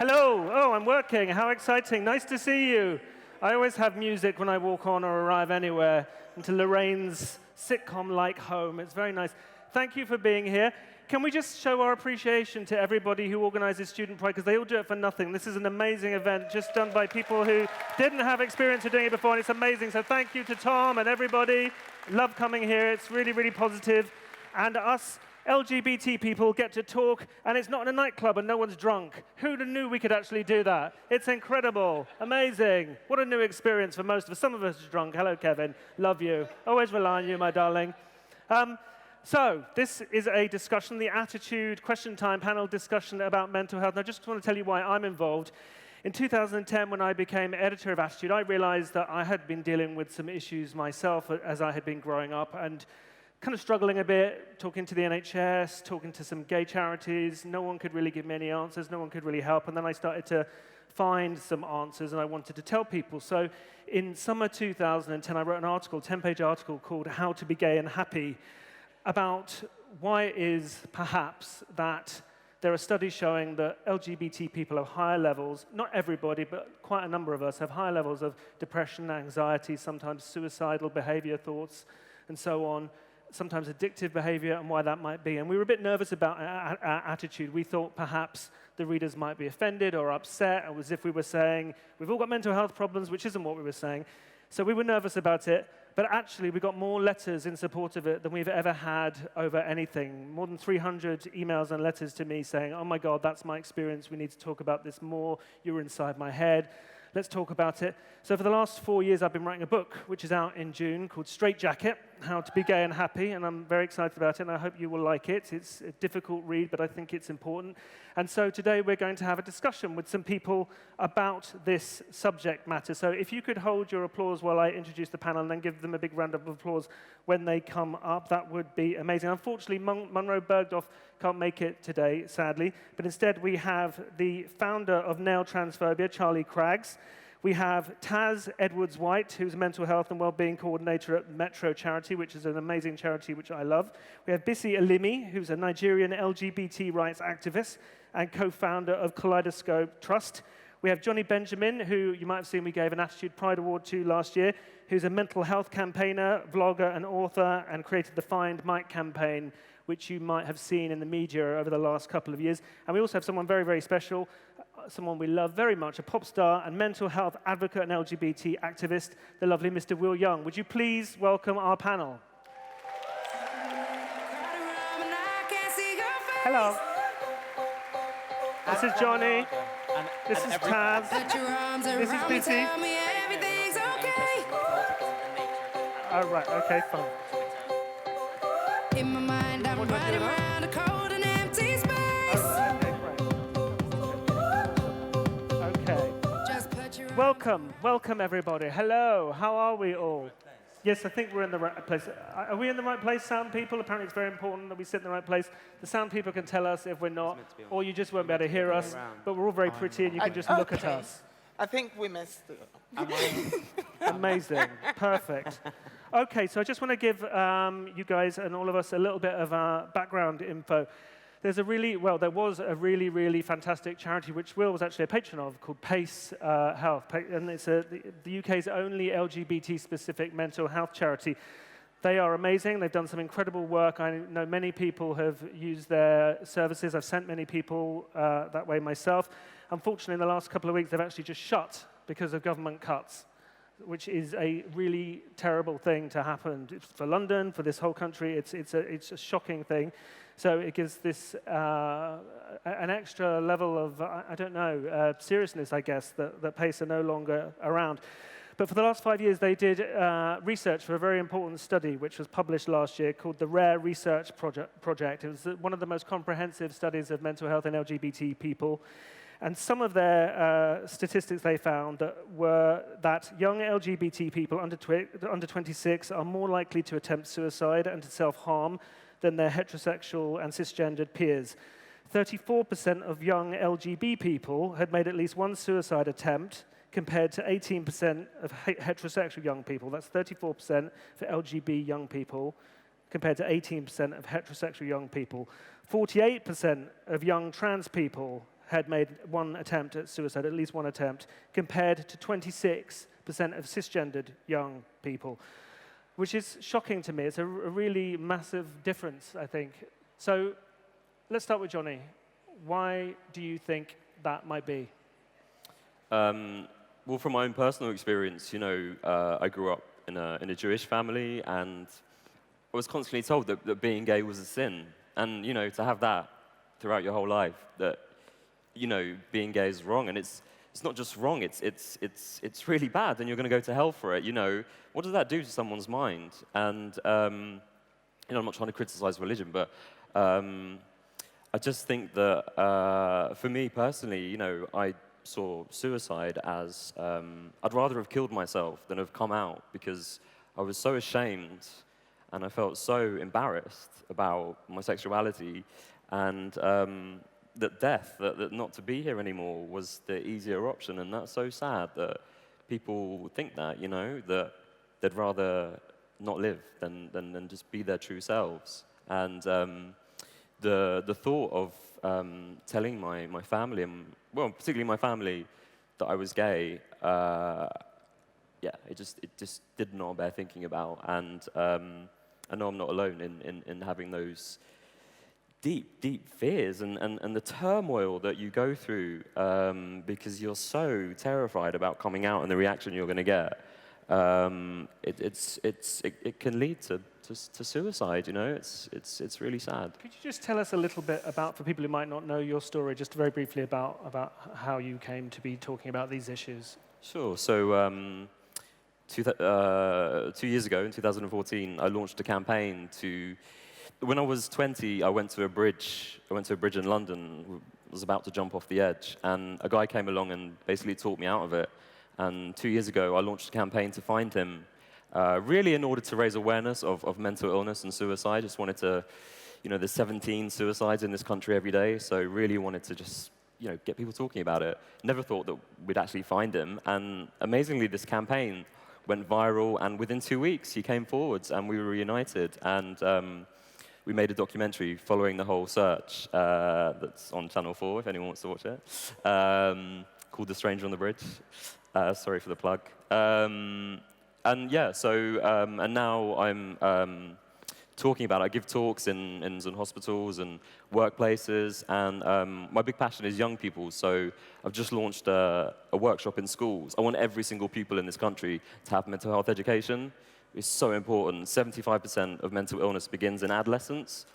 Hello. Oh, I'm working. How exciting. Nice to see you. I always have music when I walk on or arrive anywhere into Lorraine's sitcom-like home. It's very nice. Thank you for being here. Can we just show our appreciation to everybody who organizes Student Pride, because they all do it for nothing. This is an amazing event just done by people who didn't have experience of doing it before, and it's amazing. So thank you to Tom and everybody. Love coming here. It's really, really positive. And us LGBT people get to talk, and it's not in a nightclub and no one's drunk. Who knew we could actually do that? It's incredible. Amazing. What a new experience for most of us. Some of us are drunk. Hello, Kevin. Love you. Always rely on you, my darling. So this is a discussion, the Attitude Question Time panel discussion about mental health. And I just want to tell you why I'm involved. In 2010, when I became editor of Attitude, I realized that I had been dealing with some issues myself as I had been growing up, and kind of struggling a bit, talking to the NHS, talking to some gay charities. No one could really give me any answers. No one could really help. And then I started to find some answers, and I wanted to tell people. So in summer 2010, I wrote an article, 10-page article called How to Be Gay and Happy, about why it is perhaps that there are studies showing that LGBT people have higher levels, not everybody, but quite a number of us have higher levels of depression, anxiety, sometimes suicidal behavior, thoughts, and so on, sometimes addictive behavior, and why that might be. And we were a bit nervous about our attitude. We thought perhaps the readers might be offended or upset, or as if we were saying, we've all got mental health problems, which isn't what we were saying. So we were nervous about it, but actually we got more letters in support of it than we've ever had over anything. More than 300 emails and letters to me saying, oh my God, that's my experience, we need to talk about this more, you're inside my head. Let's talk about it. So for the last 4 years, I've been writing a book, which is out in June, called Straight Jacket, How to Be Gay and Happy, and I'm very excited about it, and I hope you will like it. It's a difficult read, but I think it's important. And so today, we're going to have a discussion with some people about this subject matter. So if you could hold your applause while I introduce the panel, and then give them a big round of applause when they come up, that would be amazing. Unfortunately, Munro Bergdorf can't make it today, sadly, but instead we have the founder of Nail Transphobia, Charlie Craggs. We have Taz Edwards-White, who's a mental health and wellbeing coordinator at Metro Charity, which is an amazing charity which I love. We have Bisi Alimi, who's a Nigerian LGBT rights activist and co-founder of Kaleidoscope Trust. We have Johnny Benjamin, who you might have seen we gave an Attitude Pride Award to last year, who's a mental health campaigner, vlogger, and author, and created the Find Mike campaign, which you might have seen in the media over the last couple of years. And we also have someone very, very special, someone we love very much, a pop star and mental health advocate and LGBT activist, the lovely Mr. Will Young. Would you please welcome our panel? Hello. This is Johnny. This is Taz. This is Bisi. Oh, right. Okay, fine. In my mind, I'm running around a cold and empty space. Okay. Welcome everybody. Hello, how are we all? Yes, I think we're in the right place. Are we in the right place, sound people? Apparently it's very important that we sit in the right place. The sound people can tell us if we're not, or you just won't be able to hear us, but we're all very pretty and you can just look at us. I think we missed it. Amazing, perfect. Okay, so I just want to give you guys and all of us a little bit of background info. There was a really, really fantastic charity, which Will was actually a patron of, called PACE Health. And it's the UK's only LGBT-specific mental health charity. They are amazing. They've done some incredible work. I know many people have used their services. I've sent many people that way myself. Unfortunately, in the last couple of weeks, they've actually just shut because of government cuts, which is a really terrible thing to happen for London, for this whole country. It's a shocking thing. So it gives this an extra level of, I don't know, seriousness, I guess, that PACE are no longer around. But for the last 5 years, they did research for a very important study, which was published last year, called the RARE Research Project. It was one of the most comprehensive studies of mental health in LGBT people. And some of their statistics they found were that young LGBT people under 26 are more likely to attempt suicide and to self-harm than their heterosexual and cisgendered peers. 34% of young LGB people had made at least one suicide attempt, compared to 18% of heterosexual young people. That's 34% for LGB young people, compared to 18% of heterosexual young people. 48% of young trans people had made one attempt at suicide, at least one attempt, compared to 26% of cisgendered young people, which is shocking to me. It's a really massive difference, I think. So let's start with Johnny. Why do you think that might be? Well, from my own personal experience, I grew up in a Jewish family, and I was constantly told that being gay was a sin. And, to have that throughout your whole life, that, being gay is wrong, and it's not just wrong, it's really bad, and you're going to go to hell for it, What does that do to someone's mind? And, I'm not trying to criticize religion, but I just think that, for me personally, I saw suicide as, I'd rather have killed myself than have come out, because I was so ashamed and I felt so embarrassed about my sexuality, and that death, that not to be here anymore was the easier option. And that's so sad that people think that, that they'd rather not live than just be their true selves. And the thought of telling my family, and, well, particularly my family, that I was gay, it just did not bear thinking about. And I know I'm not alone in having those deep fears and the turmoil that you go through, because you're so terrified about coming out and the reaction you're going to get. It can lead to suicide, It's really sad. Could you just tell us a little bit about, for people who might not know your story, just very briefly about how you came to be talking about these issues? Sure. So 2 years ago, in 2014, I launched a campaign to... When I was 20, I went to a bridge in London, was about to jump off the edge, and a guy came along and basically talked me out of it. And 2 years ago, I launched a campaign to find him, really in order to raise awareness of mental illness and suicide. Just wanted to, there's 17 suicides in this country every day, so really wanted to just, get people talking about it. Never thought that we'd actually find him, and amazingly, this campaign went viral, and within 2 weeks, he came forwards, and we were reunited, and we made a documentary following the whole search that's on Channel 4, if anyone wants to watch it, called The Stranger on the Bridge. Sorry for the plug. And now I'm talking about it. I give talks in hospitals and workplaces, and my big passion is young people, so I've just launched a workshop in schools. I want every single pupil in this country to have mental health education. It's so important. 75% of mental illness begins in adolescence,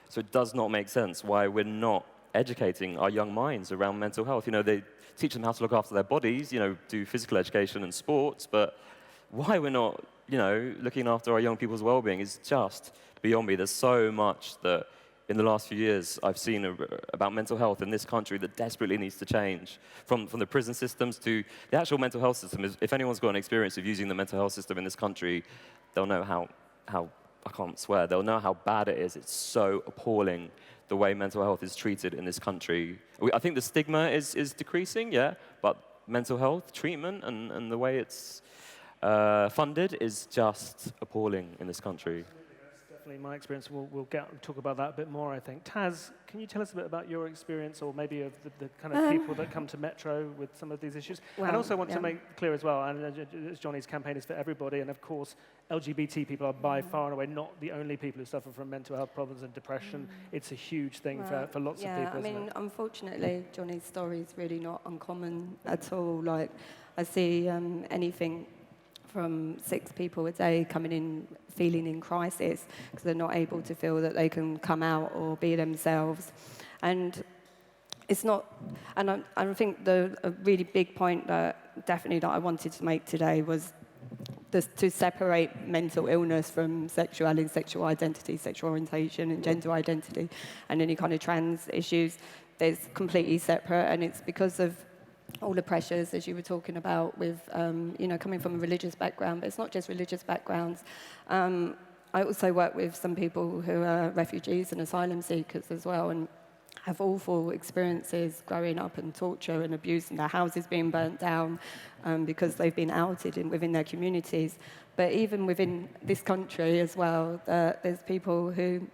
so it does not make sense why we're not educating our young minds around mental health. They teach them how to look after their bodies, do physical education and sports, but why we're not, looking after our young people's well-being is just beyond me. There's so much that in the last few years I've seen about mental health in this country that desperately needs to change, from the prison systems to the actual mental health system. If anyone's got an experience of using the mental health system in this country, they'll know how I can't swear, they'll know how bad it is. It's so appalling the way mental health is treated in this country. I think the stigma is decreasing, yeah, but mental health treatment and the way it's funded is just appalling in this country. That's definitely my experience. We'll talk about that a bit more, I think. Taz, can you tell us a bit about your experience, or maybe of the kind of people that come to Metro with some of these issues? Well, and also want to make clear as well, and Johnny's campaign is for everybody, and of course, LGBT people are by far and away not the only people who suffer from mental health problems and depression. It's a huge thing for lots of people, isn't it? Unfortunately, Johnny's story is really not uncommon at all. Like, I see anything from 6 people a day coming in feeling in crisis because they're not able to feel that they can come out or be themselves. And it's not, and I think a really big point that I wanted to make today was to separate mental illness from sexuality, sexual identity, sexual orientation and gender identity and any kind of trans issues. They're completely separate, and it's because of all the pressures, as you were talking about, with coming from a religious background, but it's not just religious backgrounds. I also work with some people who are refugees and asylum seekers as well, and have awful experiences growing up, and torture and abuse, and their houses being burnt down because they've been outed within their communities. But even within this country as well, there's people who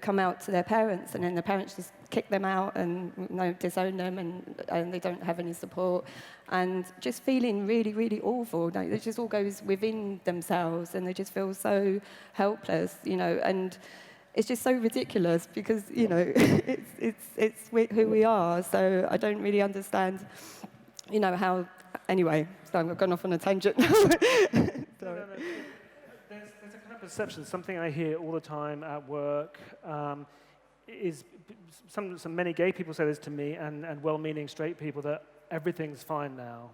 come out to their parents, and then the parents just kick them out and disown them, and they don't have any support, and just feeling really, really awful. Like, it just all goes within themselves, and they just feel so helpless, and it's just so ridiculous because, it's who we are. So I don't really understand, how. Anyway, so I've gone off on a tangent. Sorry. No. There's a kind of perception, something I hear all the time at work, is many gay people say this to me, and well-meaning straight people, that everything's fine now.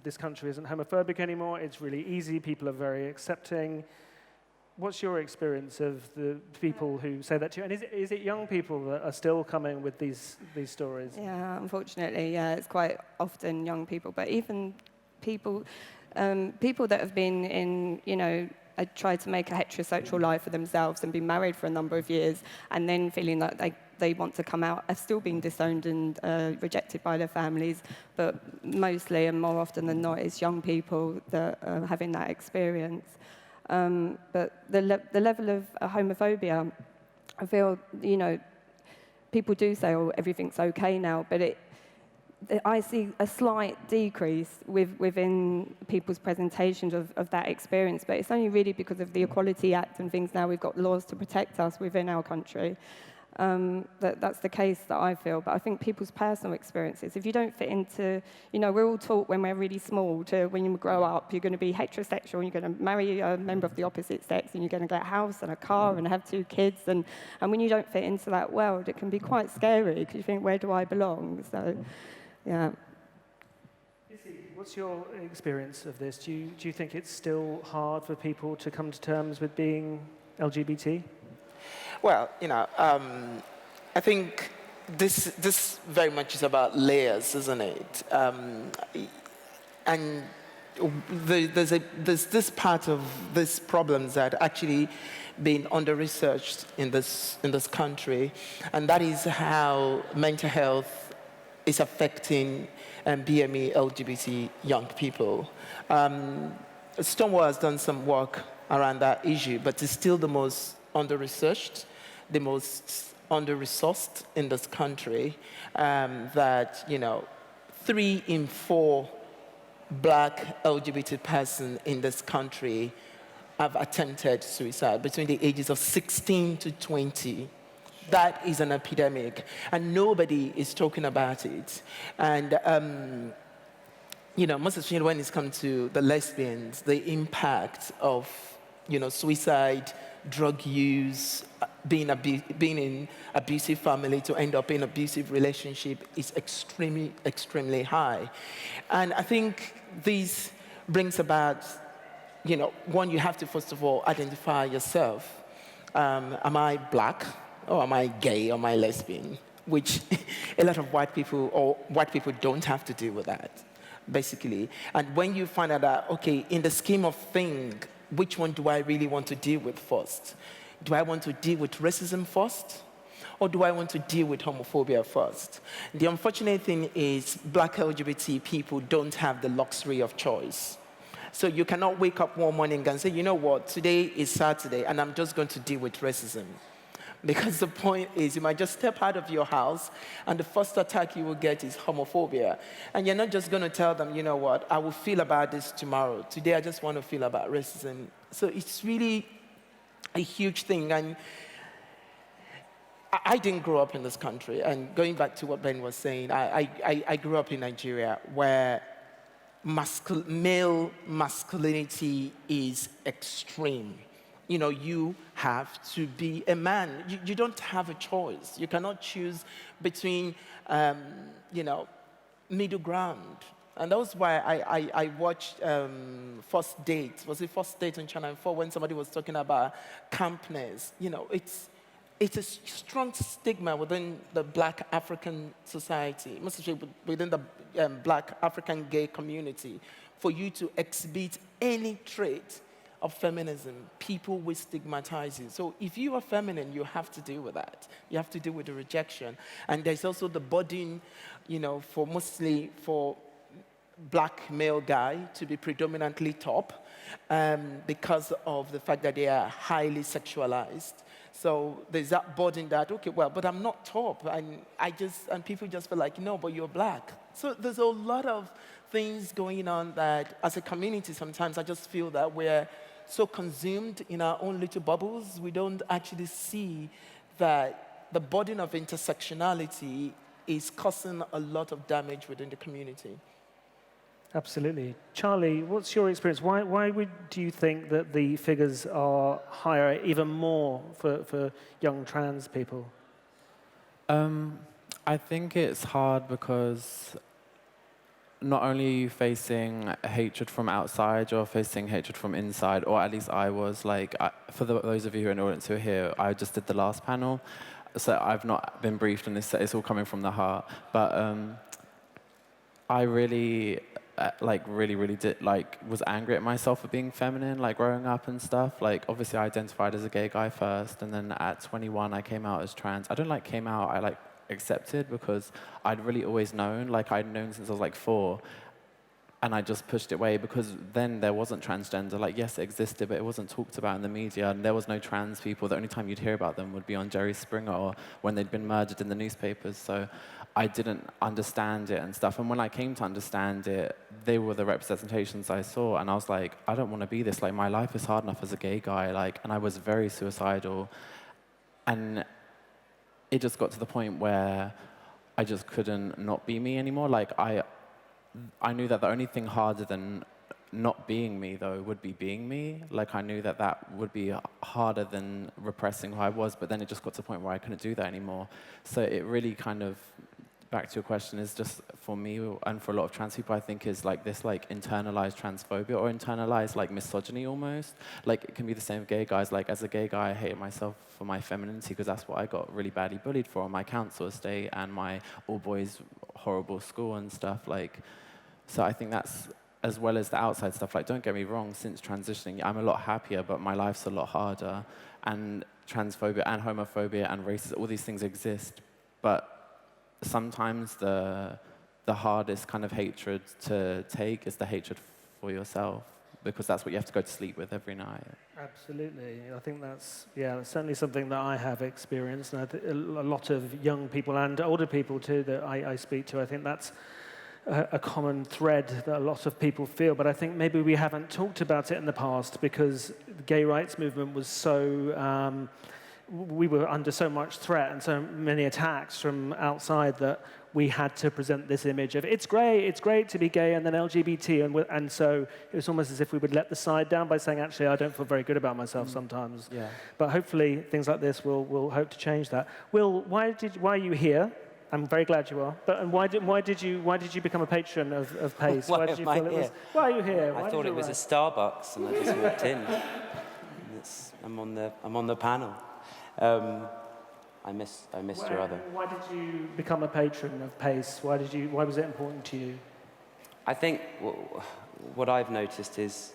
This country isn't homophobic anymore. It's really easy. People are very accepting. What's your experience of the people who say that to you? And is it young people that are still coming with these stories? Yeah, unfortunately, it's quite often young people, but even people that have been in, tried to make a heterosexual life for themselves and been married for a number of years, and then feeling that they want to come out, are still being disowned and rejected by their families. But mostly and more often than not, it's young people that are having that experience. But the level of homophobia, I feel, people do say, oh, everything's okay now, but I see a slight decrease within people's presentations of that experience, but it's only really because of the Equality Act and things now. We've got laws to protect us within our country. That's the case that I feel, but I think people's personal experiences, if you don't fit into, we're all taught when we're really small to, when you grow up, you're going to be heterosexual, you're going to marry a member of the opposite sex, and you're going to get a house and a car and have 2 kids, and when you don't fit into that world, it can be quite scary, because you think, where do I belong? So, yeah. What's your experience of this? Do you think it's still hard for people to come to terms with being LGBT? Well, I think this very much is about layers, isn't it? And there's this part of these problems that actually been under-researched in this country, and that is how mental health is affecting BME LGBT young people. Stonewall has done some work around that issue, but it's still the most under-researched, the most under-resourced in this country, that, 3 in 4 Black LGBT persons in this country have attempted suicide between the ages of 16 to 20. That is an epidemic, and nobody is talking about it. And, most especially when it's come to the lesbians, the impact of, suicide, drug use, being in abusive family to end up in abusive relationship is extremely, extremely high. And I think this brings about, one, you have to first of all identify yourself. Am I Black, or am I gay, or am I lesbian? Which a lot of white people don't have to deal with that, basically. And when you find out that, okay, in the scheme of things, which one do I really want to deal with first? Do I want to deal with racism first? Or do I want to deal with homophobia first? The unfortunate thing is Black LGBT people don't have the luxury of choice. So you cannot wake up one morning and say, you know what, today is Saturday and I'm just going to deal with racism. Because the point is, you might just step out of your house and the first attack you will get is homophobia. And you're not just going to tell them, you know what, I will feel about this tomorrow. Today I just want to feel about racism. So it's really a huge thing. And I didn't grow up in this country. And going back to what Ben was saying, I grew up in Nigeria, where male masculinity is extreme. You have to be a man. You don't have a choice. You cannot choose between, middle ground. And that was why I watched First Date. Was it First Date on Channel 4 when somebody was talking about campness? It's a strong stigma within the Black African society, mostly within the Black African gay community, for you to exhibit any trait of feminism. People will stigmatize you. So if you are feminine, you have to deal with that. You have to deal with the rejection. And there's also the burden, for Black male guy to be predominantly top, because of the fact that they are highly sexualized. So there's that burden that, okay, well, but I'm not top. And people just feel like, no, but you're black. So there's a lot of things going on that as a community, sometimes I just feel that we're so consumed in our own little bubbles, we don't actually see that the burden of intersectionality is causing a lot of damage within the community. Absolutely. Charlie, what's your experience? Why do you think that the figures are higher, even more for young trans people? I think it's hard because not only are you facing hatred from outside, you're facing hatred from inside, or at least I was. Like, for those of you who are in the audience who are here, I just did the last panel, so I've not been briefed on this, it's all coming from the heart. But I really, really did, was angry at myself for being feminine, growing up and stuff. Obviously I identified as a gay guy first, and then at 21 I came out as trans. I don't came out, I accepted, because I'd really always known, I'd known since I was 4, and I just pushed it away because then there wasn't transgender. Yes, it existed, but it wasn't talked about in the media, and there was no trans people. The only time you'd hear about them would be on Jerry Springer or when they'd been murdered in the newspapers. So I didn't understand it and stuff. And when I came to understand it, they were the representations I saw, and I was like, I don't want to be this. My life is hard enough as a gay guy, and I was very suicidal. And it just got to the point where I just couldn't not be me anymore. I knew that the only thing harder than not being me, though, would be being me. I knew that that would be harder than repressing who I was, but then it just got to the point where I couldn't do that anymore. So it really kind of, back to your question, is just for me and for a lot of trans people, I think is this internalized transphobia or internalized misogyny almost. It can be the same with gay guys. As a gay guy, I hated myself for my femininity because that's what I got really badly bullied for on my council estate and my all-boys horrible school and stuff. So I think that's, as well as the outside stuff, don't get me wrong, since transitioning, I'm a lot happier, but my life's a lot harder. And transphobia and homophobia and racism, all these things exist. But sometimes the hardest kind of hatred to take is the hatred for yourself, because that's what you have to go to sleep with every night. Absolutely. I think that's certainly something that I have experienced, and I think a lot of young people and older people too that I speak to, I think that's a common thread that a lot of people feel, but I think maybe we haven't talked about it in the past because the gay rights movement was so, we were under so much threat and so many attacks from outside that we had to present this image of it's great to be gay and then LGBT, and so it was almost as if we would let the side down by saying, actually, I don't feel very good about myself sometimes. Yeah. But hopefully things like this will hope to change that. Will, why are you here? I'm very glad you are. But and why did you become a patron of PACE? Why did you am I feel it was? here? Why are you here? I thought it was a Starbucks, and I just walked in. I'm on the panel. I missed your other. Why did you become a patron of PACE? Why was it important to you? I think what I've noticed is,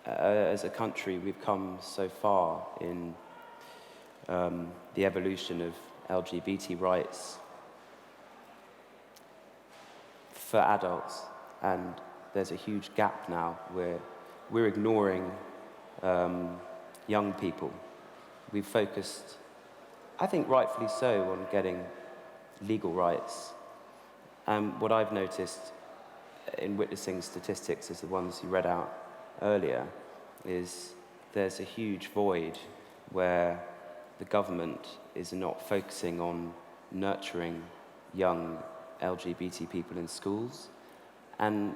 as a country, we've come so far in the evolution of LGBT rights for adults, and there's a huge gap now where we're ignoring young people. We've focused, I think rightfully so, on getting legal rights. And what I've noticed in witnessing statistics as the ones you read out earlier is there's a huge void where the government is not focusing on nurturing young LGBT people in schools. And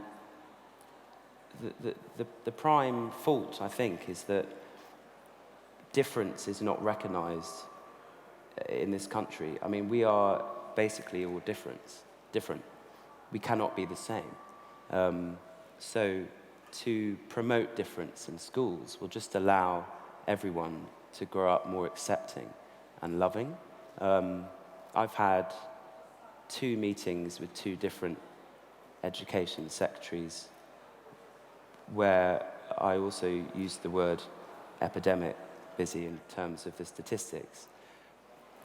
the prime fault, I think, is that difference is not recognized in this country. I mean, we are basically all different. We cannot be the same. So to promote difference in schools will just allow everyone to grow up more accepting and loving. I've had 2 meetings with 2 different education secretaries where I also used the word epidemic, busy in terms of the statistics.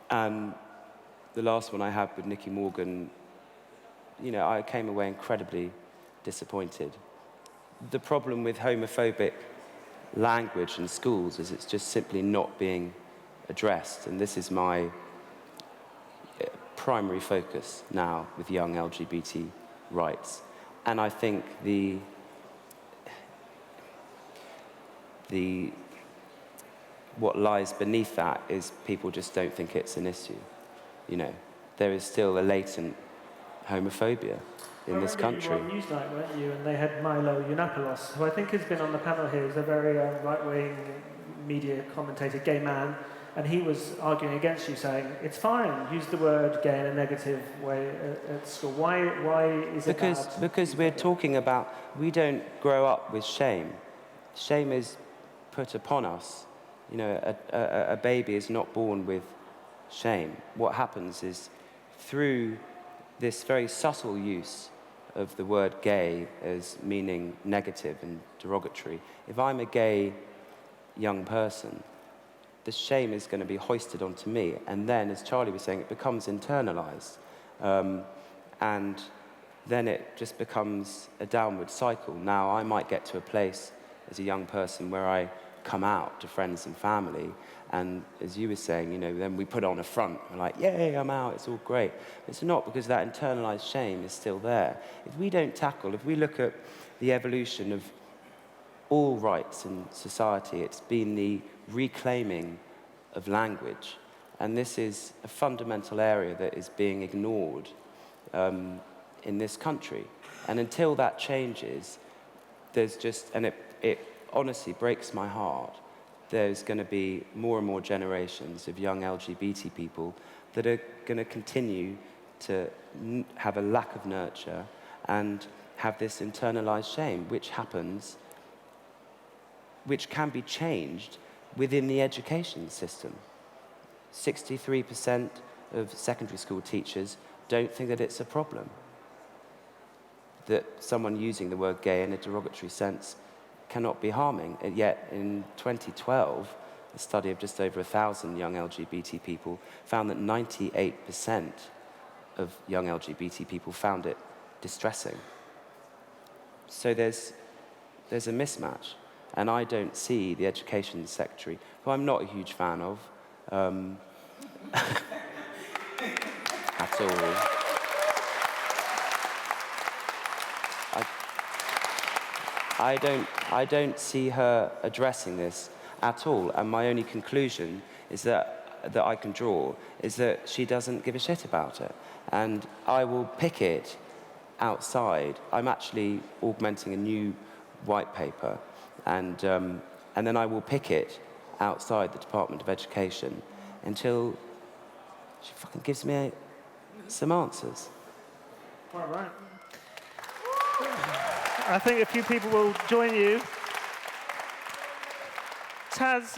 And the last one I had with Nicky Morgan, I came away incredibly disappointed. The problem with homophobic language in schools is it's just simply not being addressed. And this is my primary focus now with young LGBT rights. And I think what lies beneath that is people just don't think it's an issue. You know, there is still a latent homophobia in this country. You were on Newsnight, weren't you? And they had Milo Yiannopoulos, who I think has been on the panel here. He's a very right-wing media commentator, gay man, and he was arguing against you, saying it's fine, use the word gay in a negative way at school. Why is it bad? Because we're talking about, we don't grow up with shame. Shame is put upon us. You know, a baby is not born with shame. What happens is, through this very subtle use of the word gay as meaning negative and derogatory, if I'm a gay young person, the shame is going to be hoisted onto me. And then, as Charlie was saying, it becomes internalized. And then it just becomes a downward cycle. Now, I might get to a place as a young person where I come out to friends and family, and as you were saying, you know, then we put on a front. We're like, yay, I'm out, it's all great. It's not, because that internalized shame is still there. If we don't tackle, if we look at the evolution of all rights in society, it's been the reclaiming of language. And this is a fundamental area that is being ignored in this country. And until that changes, there's just, and it honestly breaks my heart, there's going to be more and more generations of young LGBT people that are going to continue to have a lack of nurture and have this internalized shame, which happens, which can be changed within the education system. 63% of secondary school teachers don't think that it's a problem, that someone using the word gay in a derogatory sense cannot be harming. And yet, in 2012, a study of just over 1,000 young LGBT people found that 98% of young LGBT people found it distressing. So there's a mismatch. And I don't see the education secretary, who I'm not a huge fan of, at all. I don't see her addressing this at all. And my only conclusion is that I can draw is that she doesn't give a shit about it. And I will pick it outside. I'm actually augmenting a new white paper, and then I will pick it outside the Department of Education until she fucking gives me some answers. All right. I think a few people will join you. Taz,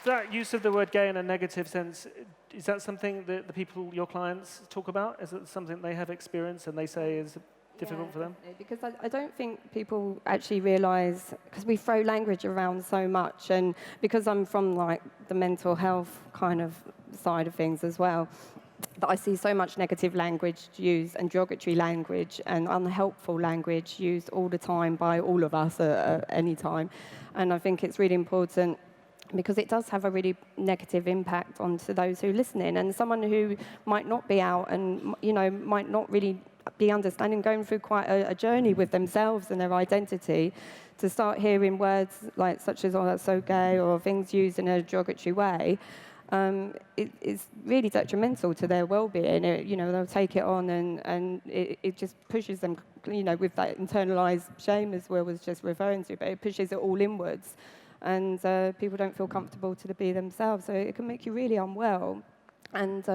that use of the word gay in a negative sense, is that something that the people, your clients, talk about? Is it something they have experienced and they say is difficult for them? Because I don't think people actually realise, because we throw language around so much, and because I'm from like the mental health kind of side of things as well, that I see so much negative language used and derogatory language and unhelpful language used all the time by all of us at any time. And I think it's really important because it does have a really negative impact onto those who are listening, and someone who might not be out and, you know, might not really be understanding, going through quite a journey with themselves and their identity, to start hearing words like such as, oh, that's so gay, or things used in a derogatory way, it's really detrimental to their well-being. You know, they'll take it on, and it just pushes them, you know, with that internalized shame, as Will was just referring to, but it pushes it all inwards, and people don't feel comfortable to be themselves, so it can make you really unwell. And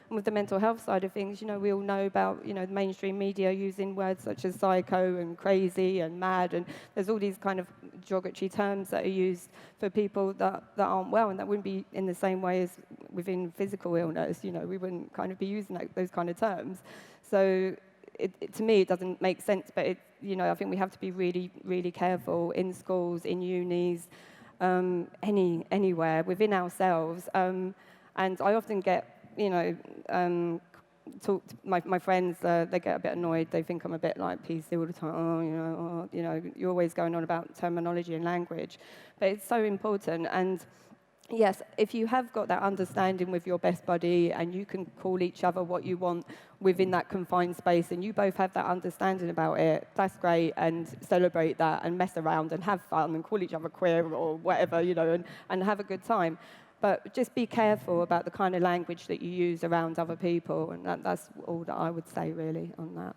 with the mental health side of things, you know, we all know about, you know, the mainstream media using words such as psycho and crazy and mad, and there's all these kind of derogatory terms that are used for people that aren't well, and that wouldn't be in the same way as within physical illness. You know, we wouldn't kind of be using those kind of terms. So to me, it doesn't make sense, but you know, I think we have to be really, really careful in schools, in unis, anywhere within ourselves. And I often get, you know, talk to my friends, they get a bit annoyed. They think I'm a bit like PC all the time. Oh, you know, you're always going on about terminology and language. But it's so important. And yes, if you have got that understanding with your best buddy and you can call each other what you want within that confined space and you both have that understanding about it, that's great, and celebrate that and mess around and have fun and call each other queer or whatever, you know, and have a good time. But just be careful about the kind of language that you use around other people, and that's all that I would say really on that.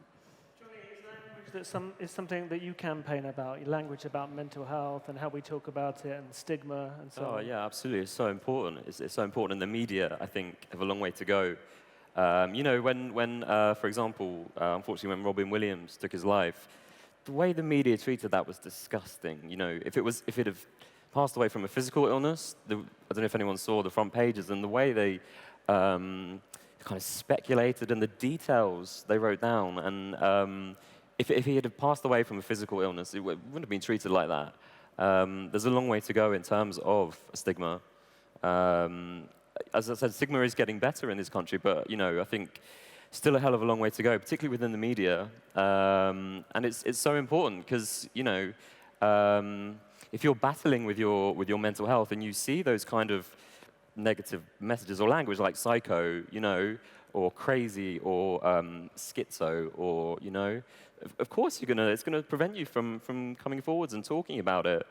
Is something that you campaign about, your language about mental health and how we talk about it and stigma and so on? Oh, yeah, absolutely. It's so important. It's so important. And the media, I think, have a long way to go. You know, when for example, unfortunately, when Robin Williams took his life, the way the media treated that was disgusting. You know, if it had passed away from a physical illness, I don't know if anyone saw the front pages, and the way they kind of speculated and the details they wrote down, and if he had passed away from a physical illness, it wouldn't have been treated like that. There's a long way to go in terms of stigma. As I said, stigma is getting better in this country, but you know, I think still a hell of a long way to go, particularly within the media. And it's so important because you know, if you're battling with your mental health and you see those kind of negative messages or language like psycho, you know, or crazy, or schizo, or you know, of course it's gonna prevent you from coming forwards and talking about it.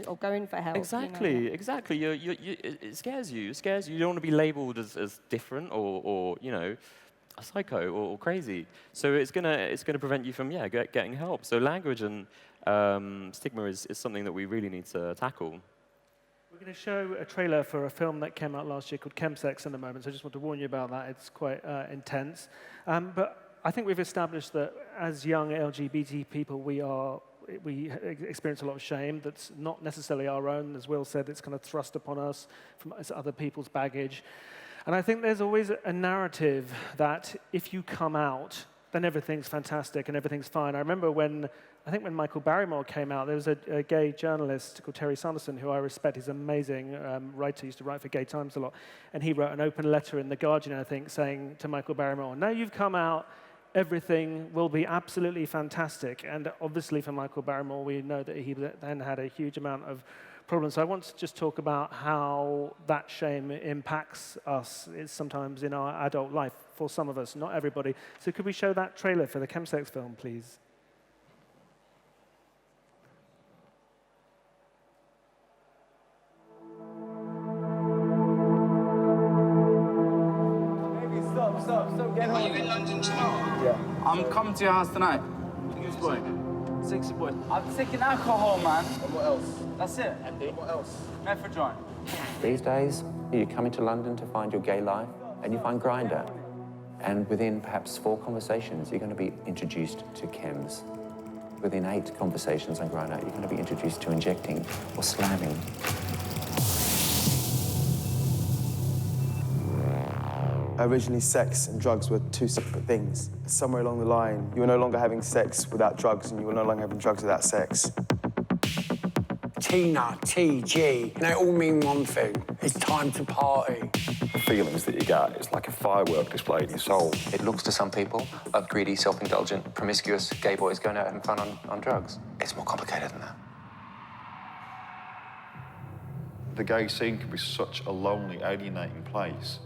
Or going for help. Exactly, you know. exactly. It scares you. It scares you. You don't want to be labelled as different or you know, a psycho or crazy. So it's gonna prevent you from getting help. So language and stigma is something that we really need to tackle. We're going to show a trailer for a film that came out last year called Chemsex in a moment, so I just want to warn you about that. It's quite intense. But I think we've established that as young LGBT people, we experience a lot of shame that's not necessarily our own. As Will said, it's kind of thrust upon us from other people's baggage. And I think there's always a narrative that if you come out, then everything's fantastic and everything's fine. I remember when Michael Barrymore came out, there was a gay journalist called Terry Sanderson, who I respect. He's an amazing writer, used to write for Gay Times a lot. And he wrote an open letter in The Guardian, I think, saying to Michael Barrymore, now you've come out, everything will be absolutely fantastic. And obviously for Michael Barrymore, we know that he then had a huge amount of problems. So I want to just talk about how that shame impacts us sometimes in our adult life, for some of us, not everybody. So could we show that trailer for the Chemsex film, please? Stop, get home. Are you in London tomorrow? Yeah. I'm coming to your house tonight. Who's boy? Sexy boy. I'm taking alcohol, man. And what else? That's it. And what else? Methadone. These days, you come into London to find your gay life, and you find Grindr. And within perhaps 4 conversations, you're going to be introduced to chems. Within 8 conversations on Grindr, you're going to be introduced to injecting or slamming. Originally, sex and drugs were 2 separate things. Somewhere along the line, you were no longer having sex without drugs, and you were no longer having drugs without sex. Tina, TG, they all mean one thing. It's time to party. The feelings that you get is like a firework displayed in your soul. It looks to some people of greedy, self-indulgent, promiscuous gay boys going out having fun on drugs. It's more complicated than that. The gay scene can be such a lonely, alienating place.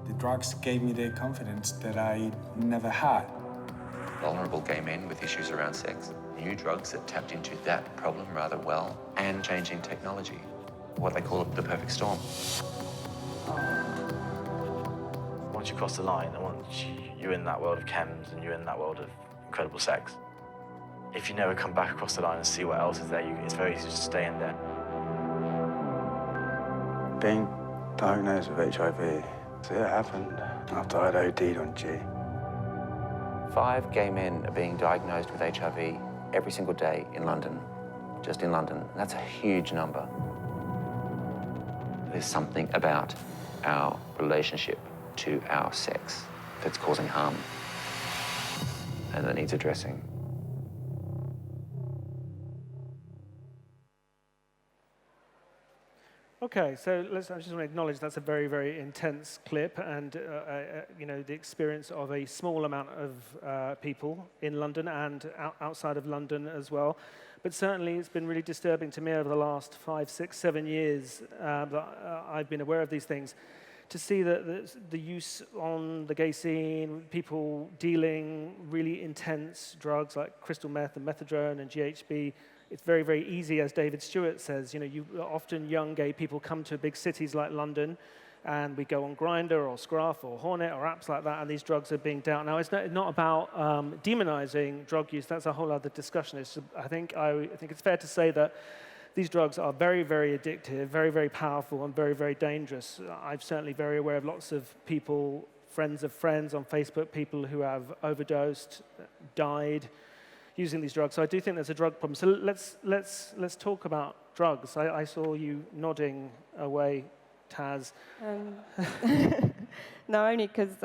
The drugs gave me the confidence that I never had. Vulnerable gay men with issues around sex. New drugs that tapped into that problem rather well, and changing technology. What they call the perfect storm. Once you cross the line, and once you're in that world of chems and you're in that world of incredible sex, if you never come back across the line and see what else is there, it's very easy to stay in there. Being diagnosed with HIV, so it happened after I'd OD'd on G. 5 gay men are being diagnosed with HIV every single day in London, just in London. That's a huge number. There's something about our relationship to our sex that's causing harm and that needs addressing. Okay, so I just want to acknowledge that's a very, very intense clip, and you know, the experience of a small amount of people in London and outside of London as well. But certainly, it's been really disturbing to me over the last 5, 6, 7 years that I've been aware of these things, to see that the use on the gay scene, people dealing really intense drugs like crystal meth and methadone and GHB. It's very, very easy, as David Stewart says. You know, often young gay people come to big cities like London, and we go on Grindr or Scruff or Hornet or apps like that, and these drugs are being dealt. Now, it's not about demonizing drug use. That's a whole other discussion. I think it's fair to say that these drugs are very, very addictive, very, very powerful, and very, very dangerous. I'm certainly very aware of lots of people, friends of friends on Facebook, people who have overdosed, died, using these drugs. So I do think there's a drug problem. So let's talk about drugs. I saw you nodding away, Taz. No, only because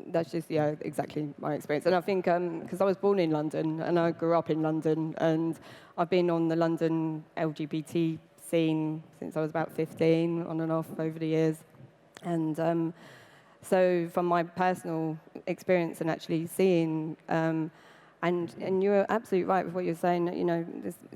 that's just exactly my experience. And I think because I was born in London and I grew up in London, and I've been on the London LGBT scene since I was about 15, on and off over the years. And so from my personal experience and actually seeing and you're absolutely right with what you're saying. You know,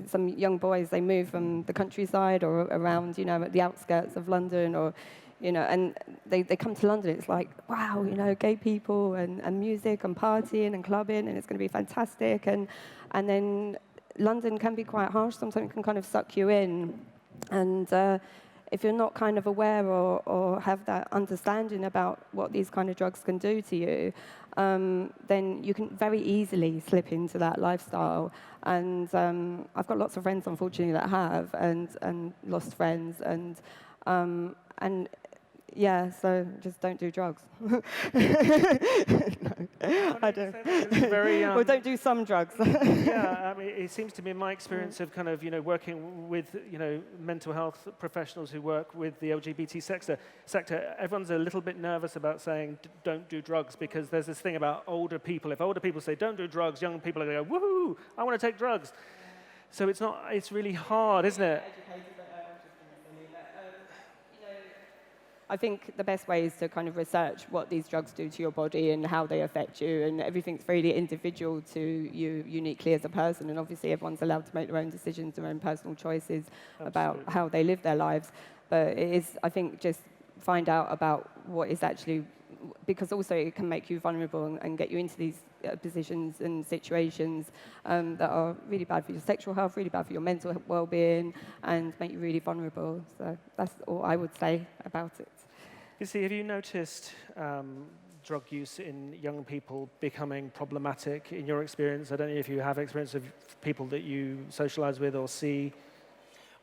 some young boys, they move from the countryside or around, you know, at the outskirts of London, or, you know, and they come to London. It's like, wow, you know, gay people and music and partying and clubbing, and it's going to be fantastic. And then London can be quite harsh. Sometimes it can kind of suck you in. And if you're not kind of aware or have that understanding about what these kind of drugs can do to you, then you can very easily slip into that lifestyle. And I've got lots of friends, unfortunately, that have, and lost friends, and yeah, so just don't do drugs. No, I don't. Well, don't do some drugs. Yeah, I mean, it seems to me, in my experience of kind of, you know, working with, you know, mental health professionals who work with the LGBT sector, everyone's a little bit nervous about saying don't do drugs, because there's this thing about older people. If older people say don't do drugs, young people are going to go, woohoo, I want to take drugs. So it's really hard, isn't it? I think the best way is to kind of research what these drugs do to your body and how they affect you, and everything's really individual to you uniquely as a person, and obviously everyone's allowed to make their own decisions, their own personal choices about how they live their lives. But it is, I think, just find out about what is actually, because also it can make you vulnerable and get you into these positions and situations that are really bad for your sexual health, really bad for your mental well-being, and make you really vulnerable. So that's all I would say about it. You see, have you noticed drug use in young people becoming problematic in your experience? I don't know if you have experience of people that you socialize with or see.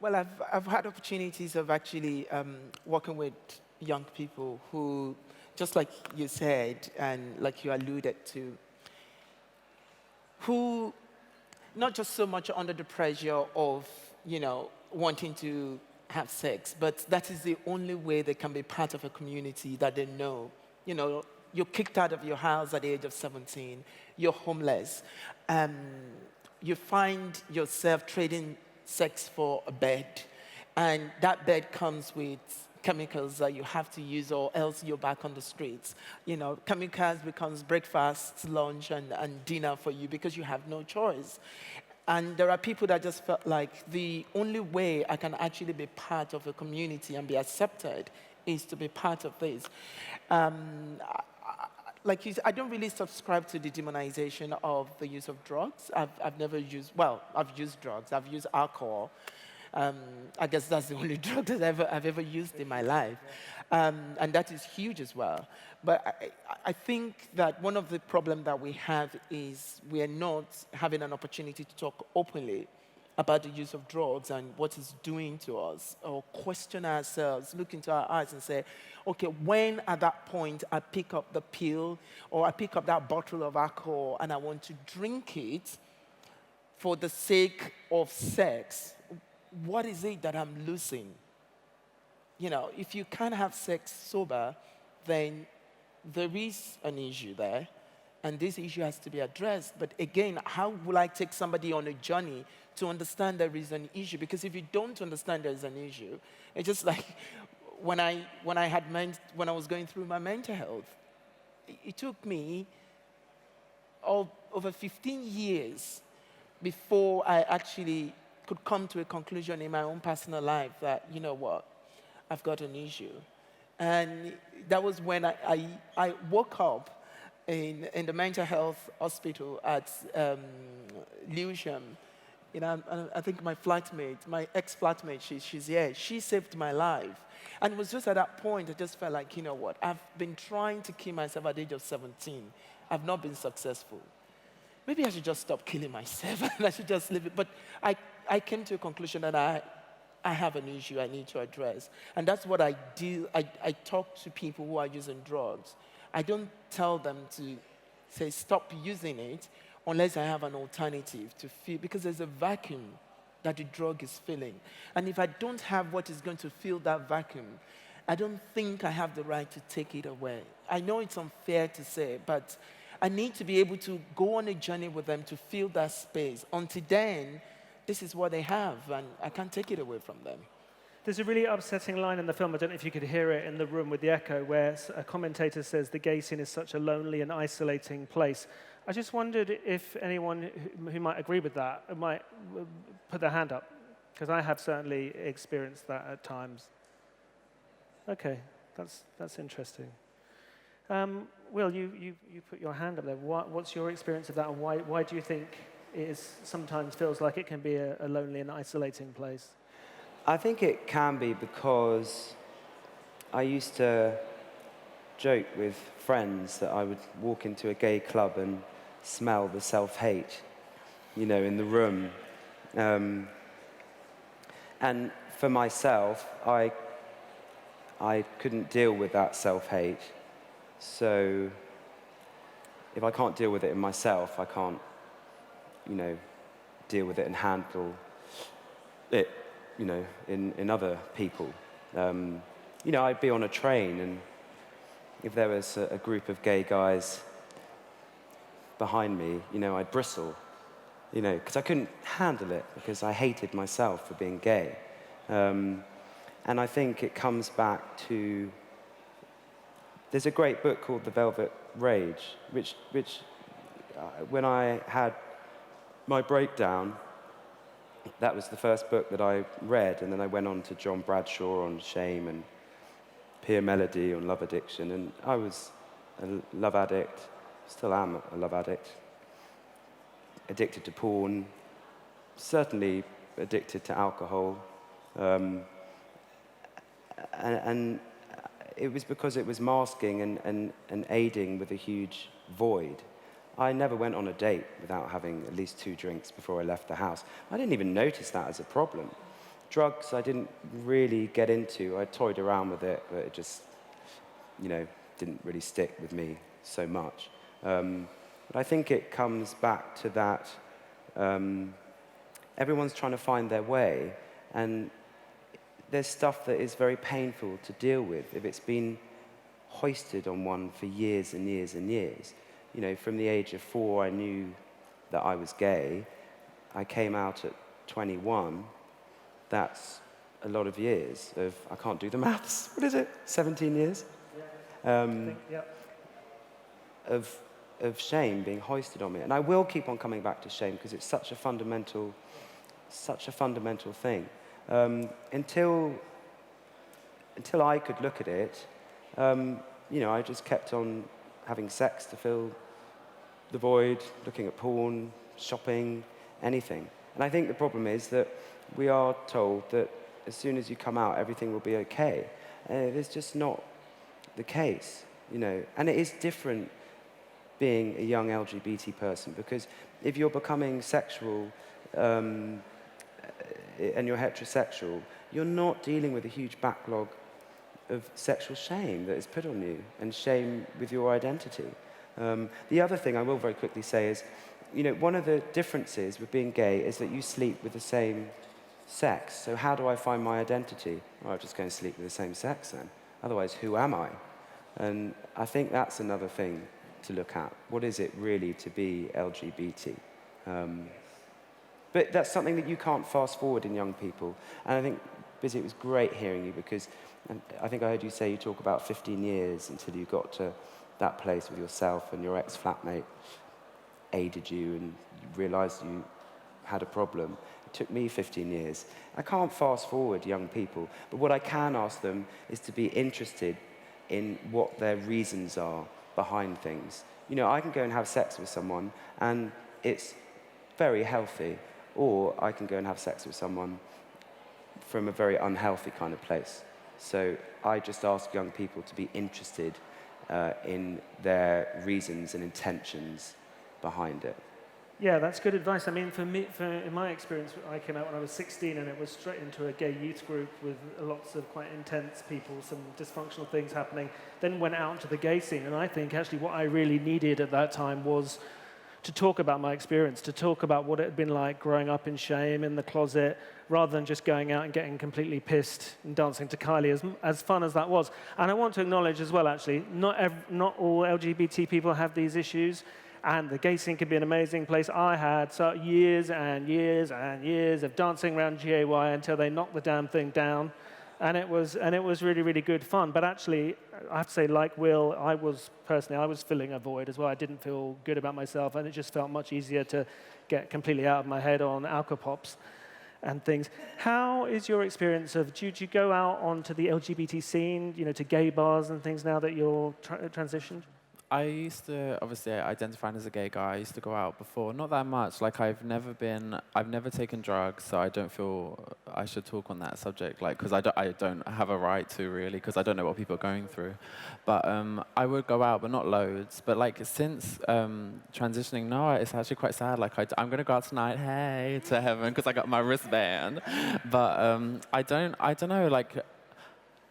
Well, I've had opportunities of actually working with young people who, just like you said, and like you alluded to, who not just so much under the pressure of, you know, wanting to have sex, but that is the only way they can be part of a community that they know. You know, you're kicked out of your house at the age of 17, you're homeless, you find yourself trading sex for a bed, and that bed comes with chemicals that you have to use, or else you're back on the streets. You know, chemicals becomes breakfast, lunch, and dinner for you because you have no choice. And there are people that just felt like the only way I can actually be part of a community and be accepted is to be part of this. Like you said, I don't really subscribe to the demonization of the use of drugs. I've never used, well, I've used drugs. I've used alcohol. I guess that's the only drug that I've ever used in my life. And that is huge as well. But I think that one of the problems that we have is we are not having an opportunity to talk openly about the use of drugs and what it's doing to us, or question ourselves, look into our eyes and say, okay, when at that point I pick up the pill or I pick up that bottle of alcohol and I want to drink it for the sake of sex, what is it that I'm losing? You know, if you can't have sex sober, then there is an issue there. And this issue has to be addressed. But again, how will I take somebody on a journey to understand there is an issue? Because if you don't understand there is an issue, it's just like when I was going through my mental health, it took me over 15 years before I actually could come to a conclusion in my own personal life that, you know what, I've got an issue. And that was when I woke up in the mental health hospital at Lewisham. You know, I think my ex-flatmate, she's here. She saved my life. And it was just at that point, I just felt like, you know what, I've been trying to kill myself at the age of 17. I've not been successful. Maybe I should just stop killing myself and I should just live it. But I came to a conclusion that I have an issue I need to address. And that's what I do. I talk to people who are using drugs. I don't tell them to say, stop using it, unless I have an alternative to fill, because there's a vacuum that the drug is filling. And if I don't have what is going to fill that vacuum, I don't think I have the right to take it away. I know it's unfair to say, but I need to be able to go on a journey with them to fill that space. Until then, this is what they have, and I can't take it away from them. There's a really upsetting line in the film, I don't know if you could hear it in the room with the echo, where a commentator says the gay scene is such a lonely and isolating place. I just wondered if anyone who might agree with that might put their hand up, because I have certainly experienced that at times. Okay, that's interesting. Will, you put your hand up there. What's your experience of that, and why do you think it sometimes feels like it can be a lonely and isolating place? I think it can be because I used to joke with friends that I would walk into a gay club and smell the self-hate, you know, in the room. And for myself, I couldn't deal with that self-hate. So if I can't deal with it in myself, I can't, you know, deal with it and handle it, you know, in other people. You know, I'd be on a train, and if there was a group of gay guys behind me, you know, I'd bristle, you know, because I couldn't handle it, because I hated myself for being gay. And I think it comes back to, there's a great book called The Velvet Rage, which when I had my breakdown, that was the first book that I read, and then I went on to John Bradshaw on shame and Pia Melody on love addiction, and I was a love addict, still am a love addict, addicted to porn, certainly addicted to alcohol, and it was because it was masking and aiding with a huge void. I never went on a date without having at least 2 drinks before I left the house. I didn't even notice that as a problem. Drugs, I didn't really get into. I toyed around with it, but it just, you know, didn't really stick with me so much. But I think it comes back to that everyone's trying to find their way, and there's stuff that is very painful to deal with if it's been hoisted on one for years and years and years. You know, from the age of 4, I knew that I was gay. I came out at 21. That's a lot of years of, I can't do the maths, what is it, 17 years? Yeah. Of shame being hoisted on me. And I will keep on coming back to shame, because it's such a fundamental thing. Until I could look at it, you know, I just kept on having sex to fill the void, looking at porn, shopping, anything. And I think the problem is that we are told that as soon as you come out, everything will be okay. And it is just not the case, you know. And it is different being a young LGBT person, because if you're becoming sexual and you're heterosexual, you're not dealing with a huge backlog of sexual shame that is put on you, and shame with your identity. The other thing I will very quickly say is, you know, one of the differences with being gay is that you sleep with the same sex. So how do I find my identity? Well, I'll just go and sleep with the same sex then. Otherwise, who am I? And I think that's another thing to look at. What is it really to be LGBT? But that's something that you can't fast forward in young people. And I think, Busy, it was great hearing you because I think I heard you say you talk about 15 years until you got to that place with yourself and your ex-flatmate aided you and you realised you had a problem. It took me 15 years. I can't fast forward young people, but what I can ask them is to be interested in what their reasons are behind things. You know, I can go and have sex with someone and it's very healthy, or I can go and have sex with someone from a very unhealthy kind of place. So I just ask young people to be interested in their reasons and intentions behind it. Yeah, that's good advice. I mean, for me, in my experience, I came out when I was 16 and it was straight into a gay youth group with lots of quite intense people, some dysfunctional things happening, then went out into the gay scene. And I think actually what I really needed at that time was to talk about my experience, to talk about what it had been like growing up in shame, in the closet, rather than just going out and getting completely pissed and dancing to Kylie, as fun as that was. And I want to acknowledge as well, actually, not all LGBT people have these issues. And the gay scene can be an amazing place. I had years and years and years of dancing around GAY until they knocked the damn thing down. And it was really, really good fun. But actually, I have to say, like Will, I was filling a void as well. I didn't feel good about myself, and it just felt much easier to get completely out of my head on alcopops and things. How is your experience of, do you go out onto the LGBT scene, you know, to gay bars and things now that you're transitioned? I used to, obviously, identifying as a gay guy, I used to go out before. Not that much. Like, I've never taken drugs, so I don't feel I should talk on that subject, like, because I don't have a right to, really, because I don't know what people are going through. But I would go out, but not loads. But, like, since transitioning, no, it's actually quite sad. Like, I'm going to go out tonight, hey, to heaven, because I got my wristband. But I don't know, like,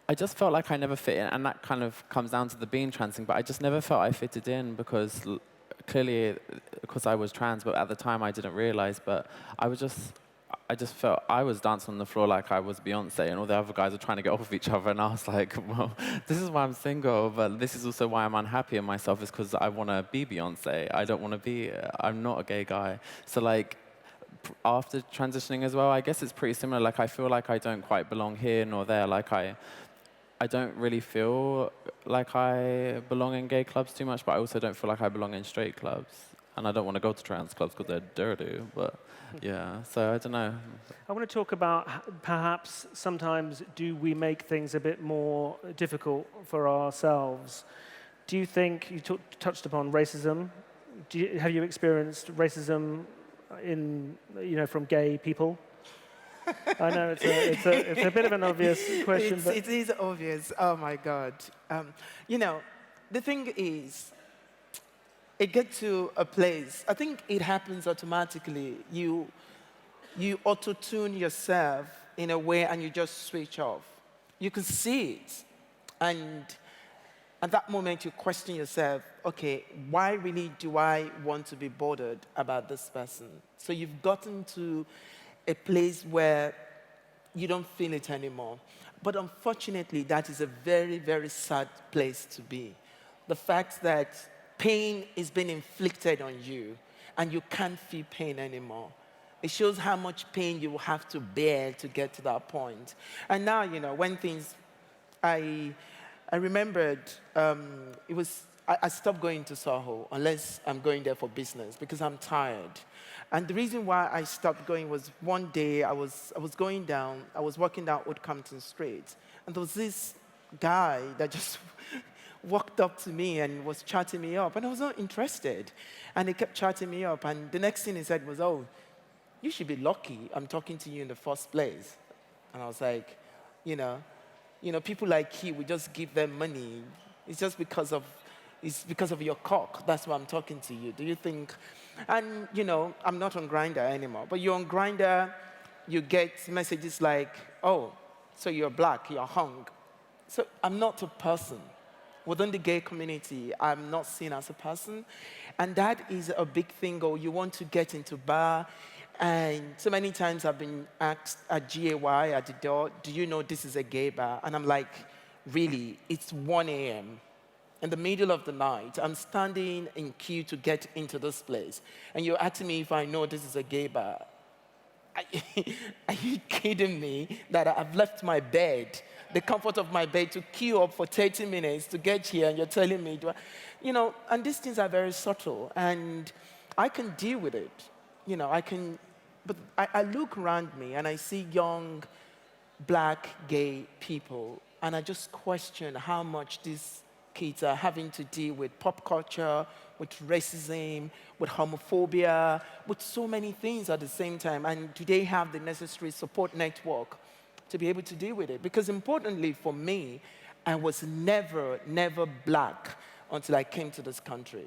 I just felt like I never fit in, and that kind of comes down to the being trans thing, but I just never felt I fitted in because clearly, because I was trans, but at the time I didn't realize, but I just felt I was dancing on the floor like I was Beyonce, and all the other guys were trying to get off of each other, and I was like, well, this is why I'm single, but this is also why I'm unhappy in myself, is because I want to be Beyonce. I don't want to be, I'm not a gay guy. So like, after transitioning as well, I guess it's pretty similar. Like, I feel like I don't quite belong here nor there. Like, I don't really feel like I belong in gay clubs too much, but I also don't feel like I belong in straight clubs. And I don't want to go to trans clubs because they're dirty, but yeah, so I don't know. I want to talk about perhaps sometimes do we make things a bit more difficult for ourselves? Do you think, you touched upon racism, have you experienced racism from gay people? I know it's a bit of an obvious question. But it is obvious. Oh my God. The thing is, it gets to a place. I think it happens automatically. You auto-tune yourself in a way, and you just switch off. You can see it, and at that moment you question yourself. Okay, why really do I want to be bothered about this person? So you've gotten to a place where you don't feel it anymore. But unfortunately, that is a very, very sad place to be. The fact that pain is being inflicted on you and you can't feel pain anymore. It shows how much pain you will have to bear to get to that point. And now, when things, I remembered, I stopped going to Soho unless I'm going there for business because I'm tired. And the reason why I stopped going was one day I was walking down Old Compton Street, and there was this guy that just walked up to me and was chatting me up, and I was not interested. And he kept chatting me up, and the next thing he said was, oh, you should be lucky I'm talking to you in the first place. And I was like, people like you, we just give them money. It's because of your cock. That's why I'm talking to you. Do you think? And, I'm not on Grindr anymore. But you're on Grindr, you get messages like, oh, so you're black, you're hung. So I'm not a person. Within the gay community, I'm not seen as a person. And that is a big thing. Or you want to get into bar. And so many times I've been asked at GAY at the door, do you know this is a gay bar? And I'm like, really? It's 1 a.m. in the middle of the night. I'm standing in queue to get into this place. And you're asking me if I know this is a gay bar. Are you kidding me that I've left my bed, the comfort of my bed, to queue up for 30 minutes to get here, and you're telling me, and these things are very subtle, and I can deal with it. But I look around me and I see young, black, gay people, and I just question how much these kids are having to deal with pop culture, with racism, with homophobia, with so many things at the same time. And do they have the necessary support network to be able to deal with it? Because importantly for me, I was never black until I came to this country.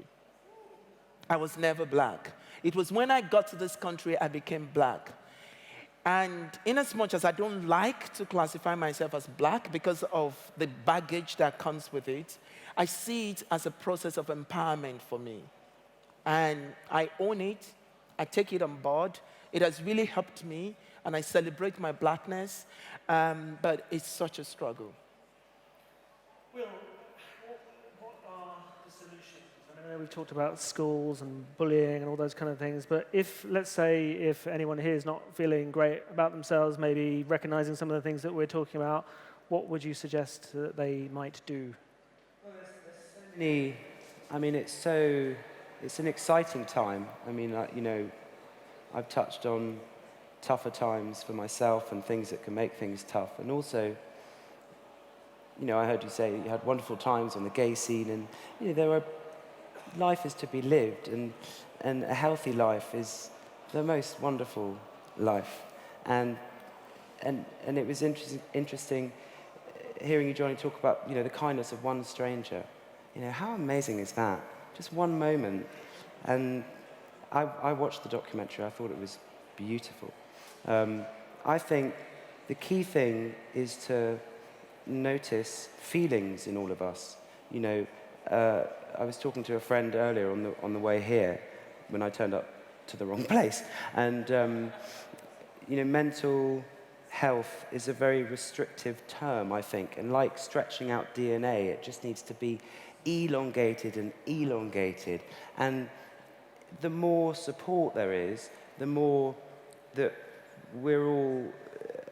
I was never black. It was when I got to this country I became black. And in as much as I don't like to classify myself as black because of the baggage that comes with it, I see it as a process of empowerment for me. And I own it, I take it on board. It has really helped me, and I celebrate my blackness, but it's such a struggle. Will, what are the solutions? I know we've talked about schools and bullying and all those kind of things, but let's say if anyone here is not feeling great about themselves, maybe recognizing some of the things that we're talking about, what would you suggest that they might do? Well, there's so many. I mean, it's an exciting time. I mean, I've touched on tougher times for myself and things that can make things tough. And also, I heard you say you had wonderful times on the gay scene, and life is to be lived, and a healthy life is the most wonderful life. And it was interesting hearing you, Johnny, talk about the kindness of one stranger. How amazing is that? Just one moment. And I watched the documentary. I thought it was beautiful. I think the key thing is to notice feelings in all of us. I was talking to a friend earlier on the way here when I turned up to the wrong place. And, mental health is a very restrictive term, I think. And like stretching out DNA, it just needs to be elongated and elongated. And the more support there is, the more that we're all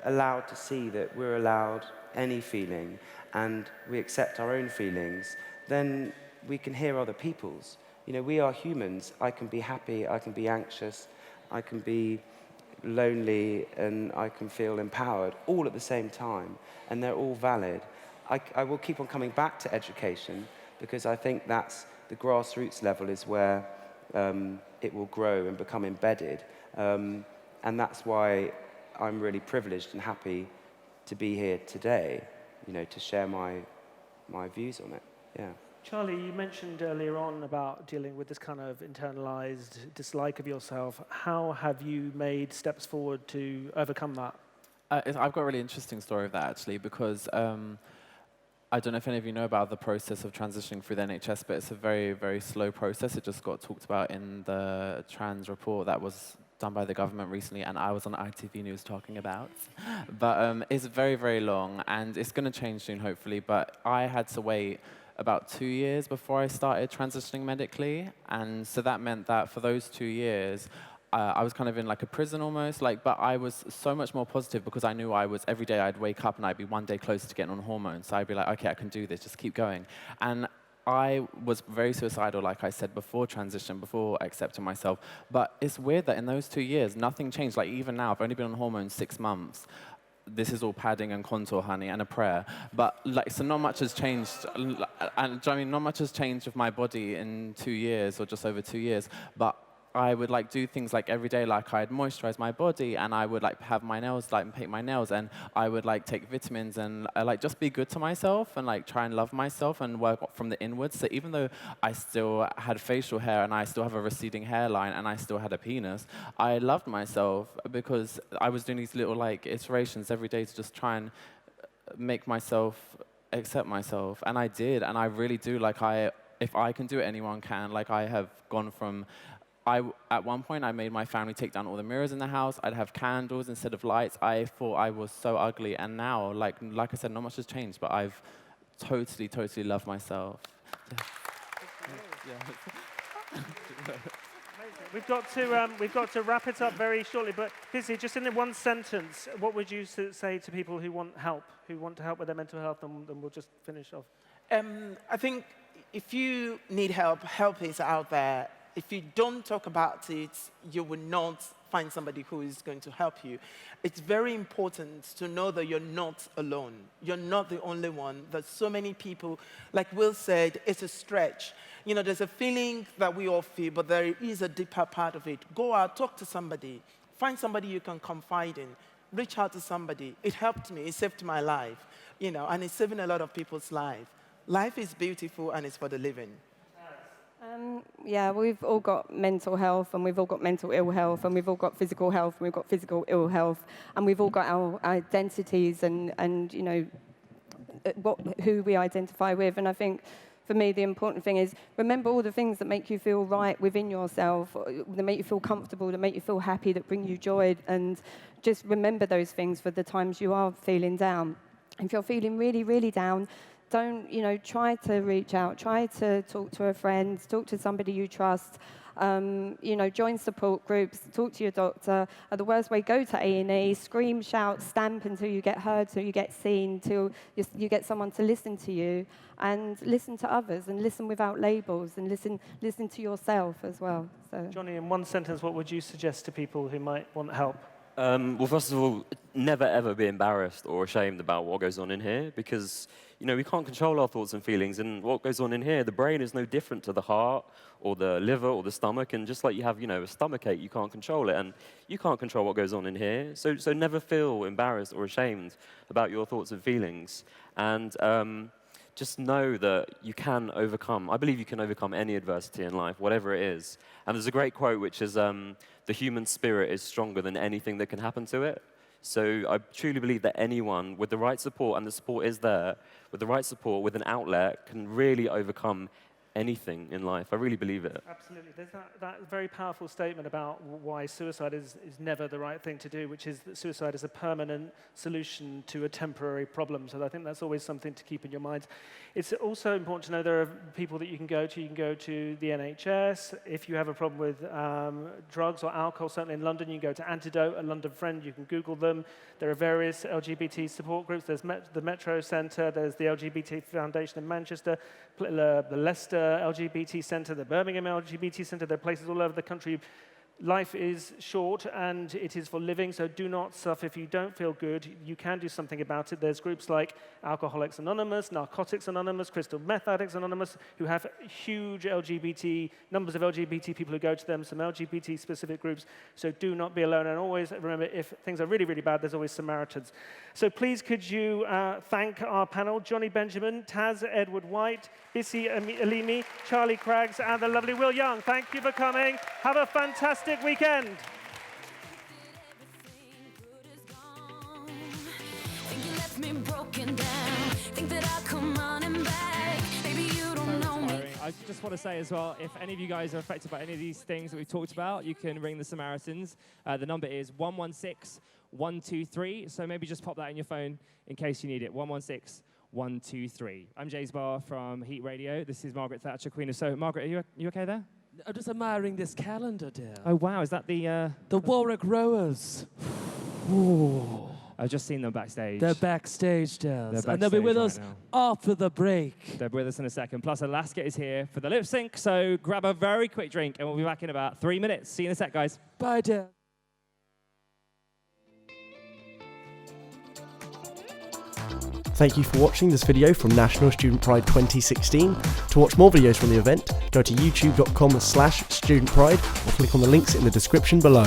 allowed to see that we're allowed any feeling and we accept our own feelings, then we can hear other people's. We are humans. I can be happy, I can be anxious, I can be lonely, and I can feel empowered, all at the same time, and they're all valid. I will keep on coming back to education because I think that's the grassroots level is where it will grow and become embedded. And that's why I'm really privileged and happy to be here today, to share my views on it. Yeah. Charlie, you mentioned earlier on about dealing with this kind of internalized dislike of yourself. How have you made steps forward to overcome that? I've got a really interesting story of that, actually, because I don't know if any of you know about the process of transitioning through the NHS, but it's a very, very slow process. It just got talked about in the trans report that was done by the government recently, and I was on ITV News talking about. But it's very, very long, and it's going to change soon, hopefully. But I had to wait about 2 years before I started transitioning medically, and so that meant that for those 2 years, I was kind of in like a prison almost, but I was so much more positive because I knew every day I'd wake up and I'd be one day closer to getting on hormones. So I'd be like, okay, I can do this, just keep going. And I was very suicidal, like I said, before transition, before accepting myself. But it's weird that in those 2 years, nothing changed. Like even now, I've only been on hormones 6 months. This is all padding and contour, honey, and a prayer. But so not much has changed. And not much has changed with my body in 2 years or just over 2 years. But I would do things every day, I'd moisturize my body, and I would have my nails, paint my nails, and I would take vitamins and just be good to myself and try and love myself and work from the inwards. So even though I still had facial hair and I still have a receding hairline and I still had a penis, I loved myself because I was doing these little iterations every day to just try and make myself accept myself. And I did, and I really do. If I can do it, anyone can. I have gone from at one point, I made my family take down all the mirrors in the house. I'd have candles instead of lights. I thought I was so ugly. And now, like I said, not much has changed, but I've totally, totally loved myself. We've got to wrap it up very shortly, but Bissy, just in one sentence, what would you say to people who want to help with their mental health, and we'll just finish off. I think if you need help, help is out there. If you don't talk about it, you will not find somebody who is going to help you. It's very important to know that you're not alone. You're not the only one. There's so many people. Like Will said, it's a stretch. You know, there's a feeling that we all feel, but there is a deeper part of it. Go out, talk to somebody. Find somebody you can confide in. Reach out to somebody. It helped me. It saved my life. You know, and it's saving a lot of people's lives. Life is beautiful, and it's for the living. Yeah, we've all got mental health, and we've all got mental ill health, and we've all got physical health, and we've got physical ill health, and we've all got our identities and you know, who we identify with. And I think for me, the important thing is remember all the things that make you feel right within yourself, that make you feel comfortable, that make you feel happy, that bring you joy, and just remember those things for the times you are feeling down. If you're feeling really, really down, don't, you know, try to reach out, try to talk to a friend, talk to somebody you trust, you know, join support groups, talk to your doctor. At the worst way, go to A&E, scream, shout, stamp until you get heard, till you get seen, till you get someone to listen to you, and listen to others, and listen without labels, and listen to yourself as well. So. Johnny, in one sentence, what would you suggest to people who might want help? Well, first of all, never ever be embarrassed or ashamed about what goes on in here, because you know we can't control our thoughts and feelings, and what goes on in here, the brain is no different to the heart or the liver or the stomach, and just like you have, you know, a stomachache, you can't control it, and you can't control what goes on in here. So never feel embarrassed or ashamed about your thoughts and feelings, and just know that you can overcome. I believe you can overcome any adversity in life, whatever it is. And there's a great quote which is, the human spirit is stronger than anything that can happen to it. So I truly believe that anyone with the right support, and the support is there, with the right support, with an outlet, can really overcome anything in life. I really believe it. Absolutely. There's that very powerful statement about why suicide is never the right thing to do, which is that suicide is a permanent solution to a temporary problem. So I think that's always something to keep in your mind. It's also important to know there are people that you can go to. You can go to the NHS. If you have a problem with drugs or alcohol, certainly in London, you can go to Antidote, a London Friend. You can Google them. There are various LGBT support groups. There's the Metro Centre. There's the LGBT Foundation in Manchester, the Leicester LGBT Centre, the Birmingham LGBT Centre. There are places all over the country. Life is short and it is for living, so do not suffer. If you don't feel good, you can do something about it. There's groups like Alcoholics Anonymous, Narcotics Anonymous, Crystal Meth Addicts Anonymous, who have huge numbers of LGBT people who go to them, some LGBT-specific groups. So do not be alone. And always remember, if things are really, really bad, there's always Samaritans. So please could you thank our panel, Johnny Benjamin, Taz Edward White, Bissy Alimi, Charlie Craggs, and the lovely Will Young. Thank you for coming. Have a fantastic weekend. I just want to say as well, if any of you guys are affected by any of these things that we've talked about, you can ring the Samaritans. The number is 116-123. So maybe just pop that in your phone in case you need it. 116-123. I'm Jays Barr from Heat Radio. This is Margaret Thatcher, Queen of Soho. Margaret, are you okay there? I'm just admiring this calendar, dear. Oh, wow. Is that the Warwick Rowers. Ooh. I've just seen them backstage. They're backstage, dear. And they'll be with us now. after the break. They're with us in a second. Plus, Alaska is here for the lip sync. So grab a very quick drink, and we'll be back in about 3 minutes. See you in a sec, guys. Bye, dear. Thank you for watching this video from National Student Pride 2016. To watch more videos from the event, go to youtube.com/studentpride or click on the links in the description below.